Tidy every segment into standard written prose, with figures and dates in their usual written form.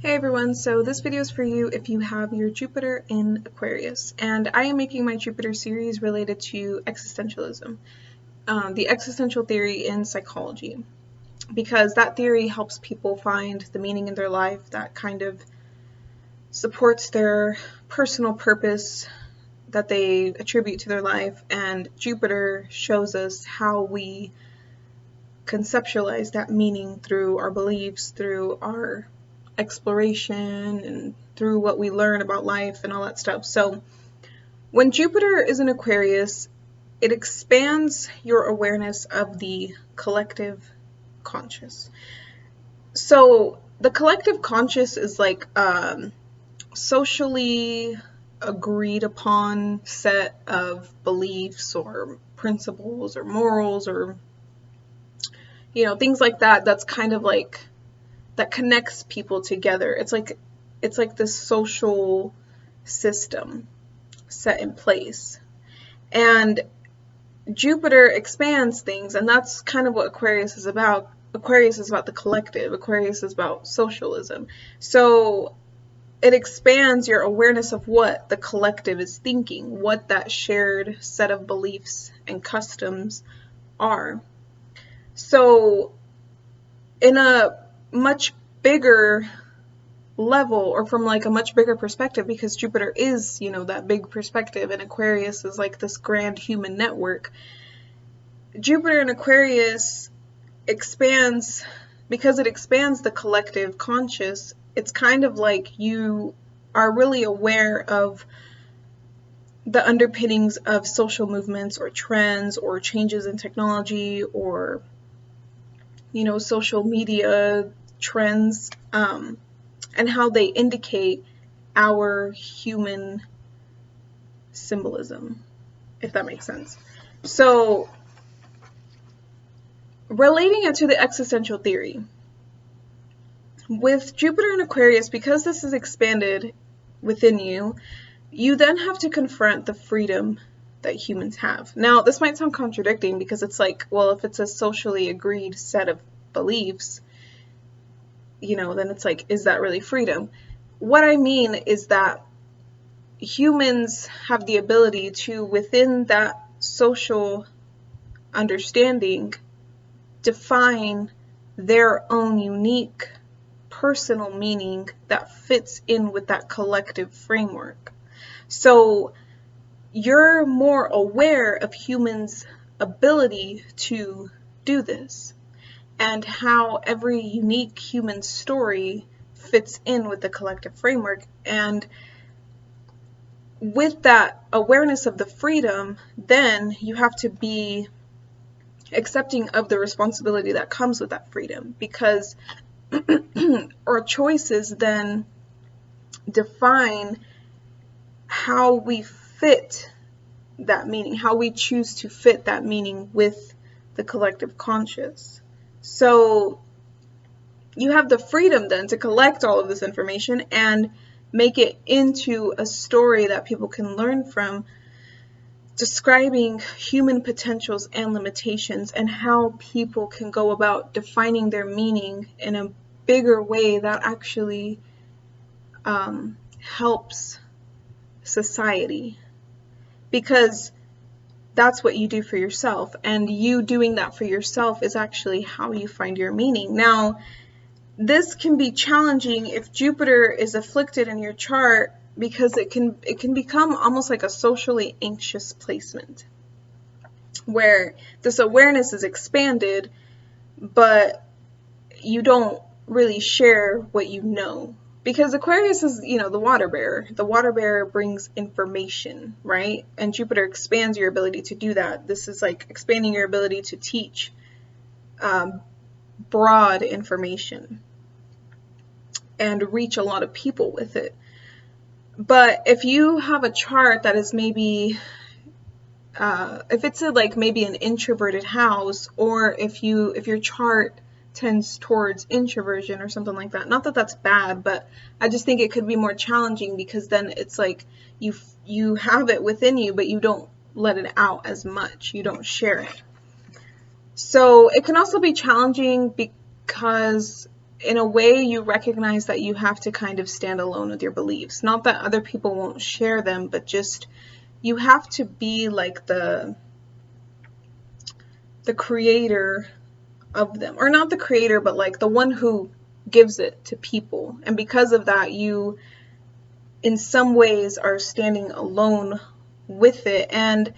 Hey everyone, so this video is for you if you have your Jupiter in Aquarius, and I am making my Jupiter series related to existentialism, the existential theory in psychology, because that theory helps people find the meaning in their life that kind of supports their personal purpose that they attribute to their life, and Jupiter shows us how we conceptualize that meaning through our beliefs, through our exploration, and through what we learn about life and all that stuff. So when Jupiter is in Aquarius, it expands your awareness of the collective conscious. So the collective conscious is like socially agreed upon set of beliefs or principles or morals or things like that. That's kind of like that connects people together. It's like this social system set in place. And Jupiter expands things, and that's kind of what Aquarius is about. Aquarius is about the collective. Aquarius is about socialism. So it expands your awareness of what the collective is thinking, what that shared set of beliefs and customs are. So in a much bigger level, or from like a much bigger perspective, because Jupiter is, that big perspective, and Aquarius is like this grand human network. Jupiter in Aquarius expands, because it expands the collective conscious. It's kind of like you are really aware of the underpinnings of social movements or trends or changes in technology or social media trends, and how they indicate our human symbolism, if that makes sense. So relating it to the existential theory, with Jupiter in Aquarius, because this is expanded within you, you then have to confront the freedom that humans have. Now, this might sound contradicting, because it's like, well, if it's a socially agreed set of beliefs, then it's like, is that really freedom? What I mean is that humans have the ability to, within that social understanding, define their own unique personal meaning that fits in with that collective framework. So you're more aware of humans' ability to do this, and how every unique human story fits in with the collective framework. And with that awareness of the freedom, then you have to be accepting of the responsibility that comes with that freedom, because our choices then define how we fit that meaning, how we choose to fit that meaning with the collective conscious. So you have the freedom then to collect all of this information and make it into a story that people can learn from, describing human potentials and limitations, and how people can go about defining their meaning in a bigger way that actually helps society. Because that's what you do for yourself, and you doing that for yourself is actually how you find your meaning. Now, this can be challenging if Jupiter is afflicted in your chart, because it can become almost like a socially anxious placement, where this awareness is expanded, but you don't really share what you know. Because Aquarius is, the water bearer. The water bearer brings information, right? And Jupiter expands your ability to do that. This is like expanding your ability to teach broad information and reach a lot of people with it. But if you have a chart that is maybe, if it's maybe an introverted house, or if your chart tends towards introversion or something like that. Not that that's bad, but I just think it could be more challenging, because then it's like you have it within you, but you don't let it out as much. You don't share it. So it can also be challenging because in a way, you recognize that you have to kind of stand alone with your beliefs. Not that other people won't share them, but just you have to be like the creator of them. Or not the creator, but like the one who gives it to people. And because of that, you in some ways are standing alone with it. And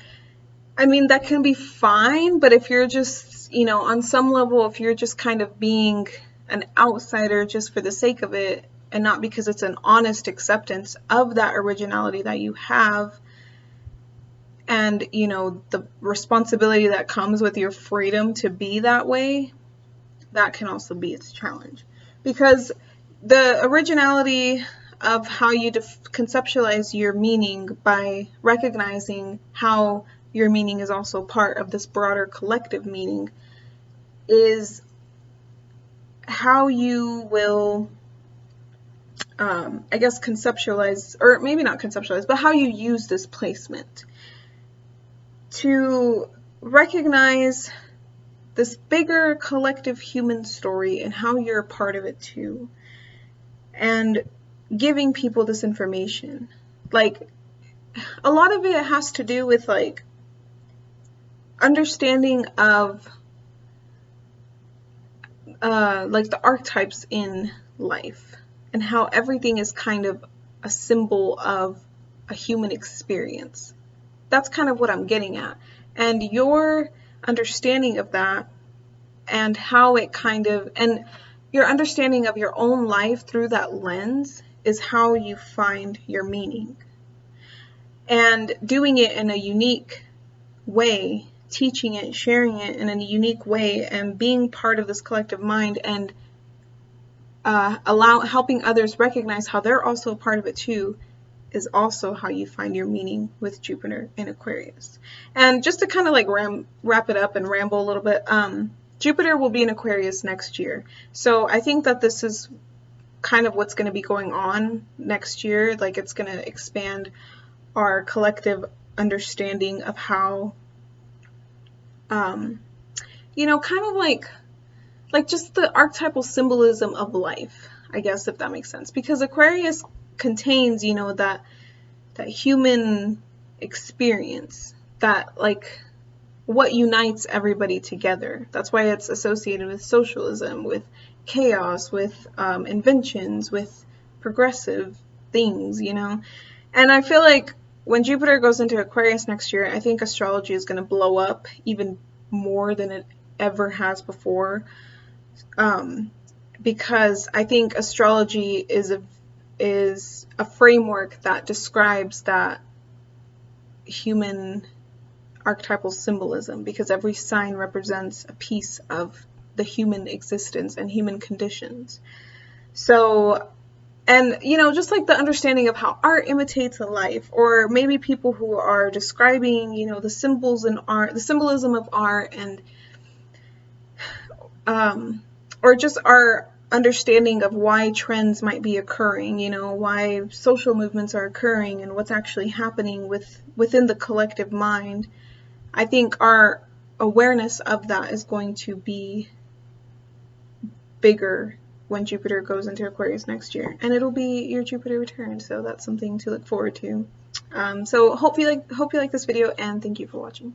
I mean, that can be fine, but if you're just, you know, on some level, if you're just kind of being an outsider just for the sake of it, and not because it's an honest acceptance of that originality that you have, and, you know, the responsibility that comes with your freedom to be that way, that can also be its challenge. Because the originality of how you conceptualize your meaning by recognizing how your meaning is also part of this broader collective meaning is how you will, I guess, conceptualize, or maybe not conceptualize, but how you use this placement to recognize this bigger collective human story and how you're a part of it too. And giving people this information. Like, a lot of it has to do with like understanding of like the archetypes in life and how everything is kind of a symbol of a human experience. That's kind of what I'm getting at. And your understanding of that and how it kind of, and your understanding of your own life through that lens is how you find your meaning. And doing it in a unique way, teaching it, sharing it in a unique way, and being part of this collective mind, and helping others recognize how they're also a part of it too, is also how you find your meaning with Jupiter in Aquarius. And just to kind of like wrap it up and ramble a little bit, Jupiter will be in Aquarius next year. So I think that this is kind of what's going to be going on next year. Like, it's going to expand our collective understanding of how, you know, kind of like just the archetypal symbolism of life, I guess, if that makes sense. Because Aquarius contains, you know, that human experience, that like what unites everybody together. That's why it's associated with socialism, with chaos, with inventions, with progressive things, you know. And I feel like when Jupiter goes into Aquarius next year, I think astrology is going to blow up even more than it ever has before, because I think astrology is a framework that describes that human archetypal symbolism, because every sign represents a piece of the human existence and human conditions. So, and, you know, just like the understanding of how art imitates a life, or maybe people who are describing, you know, the symbols in art, the symbolism of art, and or just our understanding of why trends might be occurring, you know, why social movements are occurring, and what's actually happening within the collective mind. I think our awareness of that is going to be bigger when Jupiter goes into Aquarius next year, and it'll be your Jupiter return, so that's something to look forward to. So hope you like this video, and thank you for watching.